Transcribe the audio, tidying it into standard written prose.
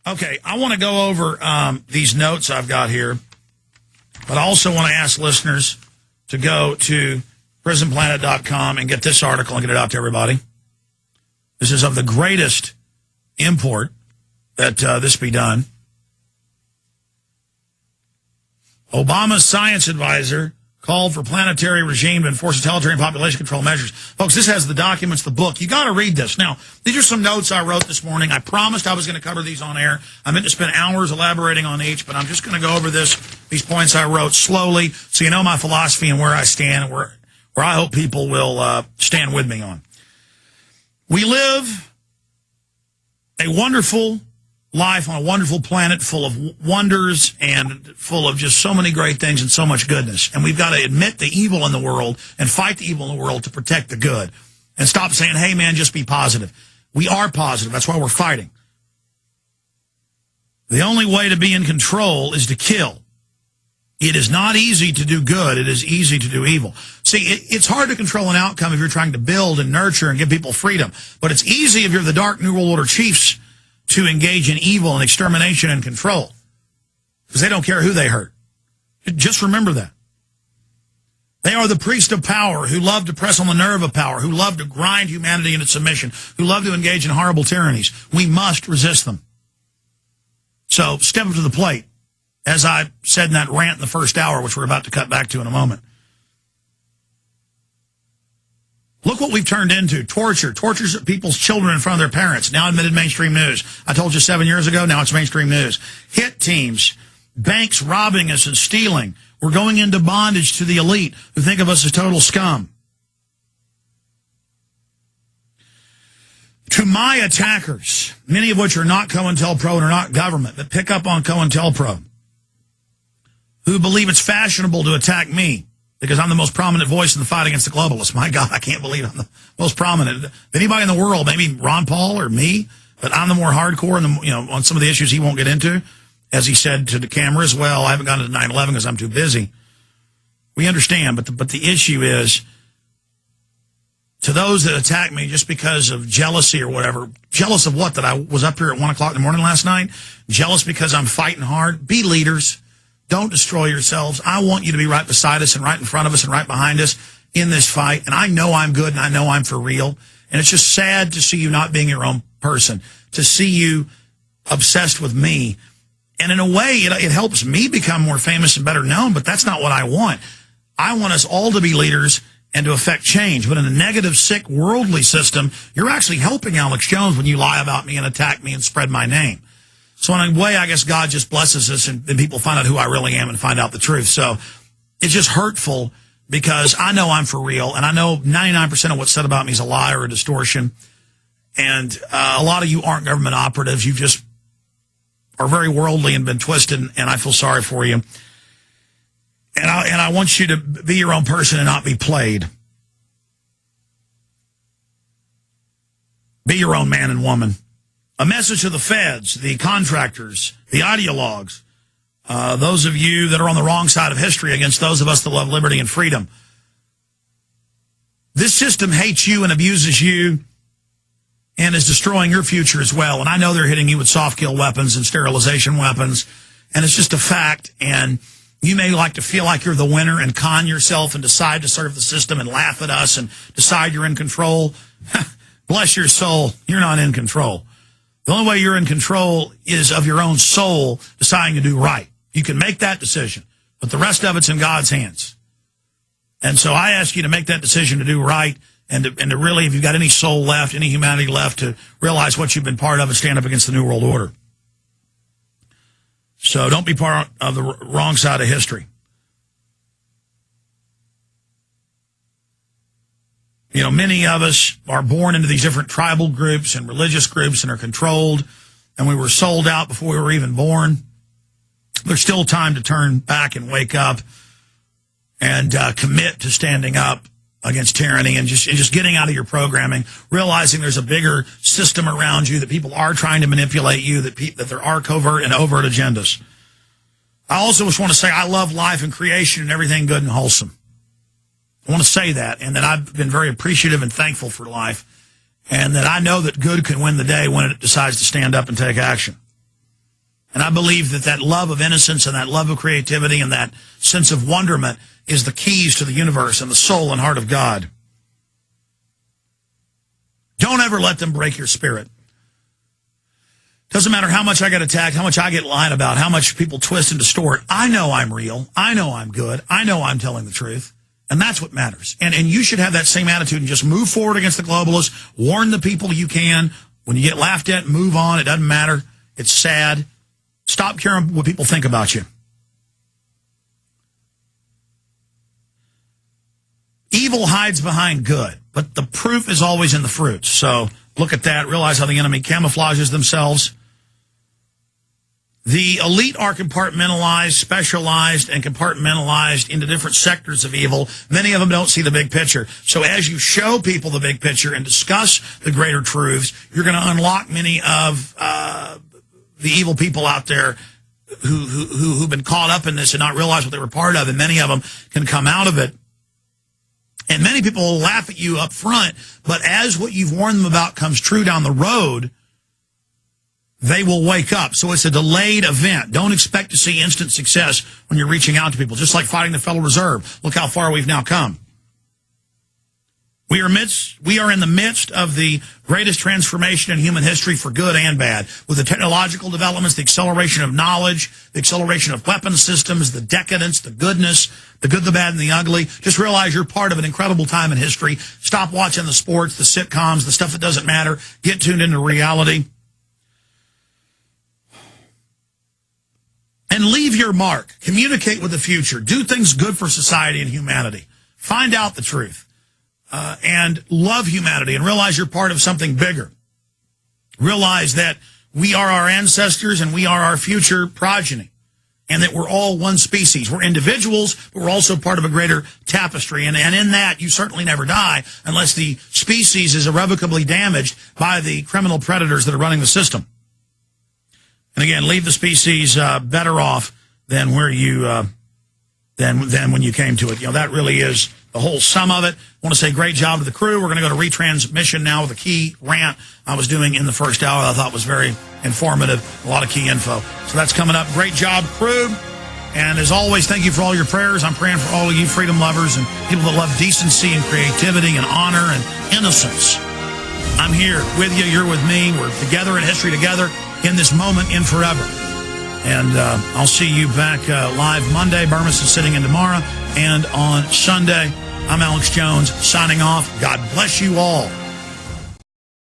Okay, I want to go over these notes I've got here, but I also want to ask listeners to go to prisonplanet.com and get this article and get it out to everybody. This is of the greatest import that this be done. Obama's science advisor called for planetary regime to enforce totalitarian population control measures. Folks, this has the documents, the book. You got to read this. Now, these are some notes I wrote this morning. I promised I was going to cover these on air. I meant to spend hours elaborating on each, but I'm just going to go over these points I wrote slowly so you know my philosophy and where I stand and where I hope people will stand with me on. We live a wonderful life on a wonderful planet full of wonders and full of just so many great things and so much goodness. And we've got to admit the evil in the world and fight the evil in the world to protect the good. And stop saying, hey, man, just be positive. We are positive. That's why we're fighting. The only way to be in control is to kill. It is not easy to do good. It is easy to do evil. See, it's hard to control an outcome if you're trying to build and nurture and give people freedom. But it's easy if you're the dark New World Order chiefs to engage in evil and extermination and control. Because they don't care who they hurt. Just remember that. They are the priest of power who love to press on the nerve of power, who love to grind humanity into submission, who love to engage in horrible tyrannies. We must resist them. So step up to the plate, as I said in that rant in the first hour, which we're about to cut back to in a moment. Look what we've turned into. Tortures people's children in front of their parents. Now admitted mainstream news. I told you 7 years ago, now it's mainstream news. Hit teams, banks robbing us and stealing. We're going into bondage to the elite who think of us as total scum. To my attackers, many of which are not COINTELPRO and are not government, but pick up on COINTELPRO, who believe it's fashionable to attack me because I'm the most prominent voice in the fight against the globalists. My God, I can't believe I'm the most prominent. Anybody in the world, maybe Ron Paul or me, but I'm the more hardcore and on some of the issues he won't get into. As he said to the cameras, well, I haven't gone to 9/11 because I'm too busy. We understand, but the issue is, to those that attack me just because of jealousy or whatever, jealous of what? That I was up here at 1 o'clock in the morning last night? Jealous because I'm fighting hard? Be leaders. Don't destroy yourselves. I want you to be right beside us and right in front of us and right behind us in this fight. And I know I'm good and I know I'm for real. And it's just sad to see you not being your own person, to see you obsessed with me. And in a way, it helps me become more famous and better known, but that's not what I want. I want us all to be leaders and to affect change. But in a negative, sick, worldly system, you're actually helping Alex Jones when you lie about me and attack me and spread my name. So in a way, I guess God just blesses us and people find out who I really am and find out the truth. So it's just hurtful because I know I'm for real, and I know 99% of what's said about me is a lie or a distortion. And a lot of you aren't government operatives. You just are very worldly and been twisted, and I feel sorry for you. And I want you to be your own person and not be played. Be your own man and woman. A message to the feds, the contractors, the ideologues, those of you that are on the wrong side of history against those of us that love liberty and freedom. This system hates you and abuses you and is destroying your future as well. And I know they're hitting you with soft kill weapons and sterilization weapons, and it's just a fact. And you may like to feel like you're the winner and con yourself and decide to serve the system and laugh at us and decide you're in control. Bless your soul, you're not in control. The only way you're in control is of your own soul deciding to do right. You can make that decision, but the rest of it's in God's hands. And so I ask you to make that decision to do right and to really, if you've got any soul left, any humanity left, to realize what you've been part of and stand up against the New World Order. So don't be part of the wrong side of history. You know, many of us are born into these different tribal groups and religious groups and are controlled, and we were sold out before we were even born. There's still time to turn back and wake up and commit to standing up against tyranny and just getting out of your programming, realizing there's a bigger system around you, that people are trying to manipulate you, that there are covert and overt agendas. I also just want to say I love life and creation and everything good and wholesome. I want to say that, and that I've been very appreciative and thankful for life, and that I know that good can win the day when it decides to stand up and take action. And I believe that that love of innocence and that love of creativity and that sense of wonderment is the keys to the universe and the soul and heart of God. Don't ever let them break your spirit. Doesn't matter how much I get attacked, how much I get lied about, how much people twist and distort. I know I'm real. I know I'm good. I know I'm telling the truth. And that's what matters. And you should have that same attitude and just move forward against the globalists. Warn the people you can. When you get laughed at, move on. It doesn't matter. It's sad. Stop caring what people think about you. Evil hides behind good, but the proof is always in the fruits. So look at that. Realize how the enemy camouflages themselves. The elite are compartmentalized, specialized, and compartmentalized into different sectors of evil. Many of them don't see the big picture. So as you show people the big picture and discuss the greater truths, you're going to unlock many of the evil people out there who've been caught up in this and not realize what they were part of, and many of them can come out of it. And many people will laugh at you up front, but as what you've warned them about comes true down the road, they will wake up. So it's a delayed event. Don't expect to see instant success when you're reaching out to people, just like fighting the Federal Reserve. Look how far we've now come. We are in the midst of the greatest transformation in human history for good and bad, with the technological developments, the acceleration of knowledge, the acceleration of weapon systems, the decadence, the goodness, the good, the bad, and the ugly. Just realize you're part of an incredible time in history. Stop watching the sports, the sitcoms, the stuff that doesn't matter. Get tuned into reality. And leave your mark. Communicate with the future. Do things good for society and humanity. Find out the truth. And love humanity and realize you're part of something bigger. Realize that we are our ancestors and we are our future progeny, and that we're all one species. We're individuals, but we're also part of a greater tapestry. And in that, you certainly never die unless the species is irrevocably damaged by the criminal predators that are running the system. And again, leave the species better off than where you than when you came to it. You know, that really is the whole sum of it. I want to say great job to the crew. We're going to go to retransmission now with a key rant I was doing in the first hour that I thought was very informative, a lot of key info. So that's coming up. Great job, crew. And as always, thank you for all your prayers. I'm praying for all of you freedom lovers and people that love decency and creativity and honor and innocence. I'm here with you. You're with me. We're together in history together in this moment in forever. And I'll see you back live Monday. Burmese is sitting in tomorrow. And on Sunday, I'm Alex Jones signing off. God bless you all.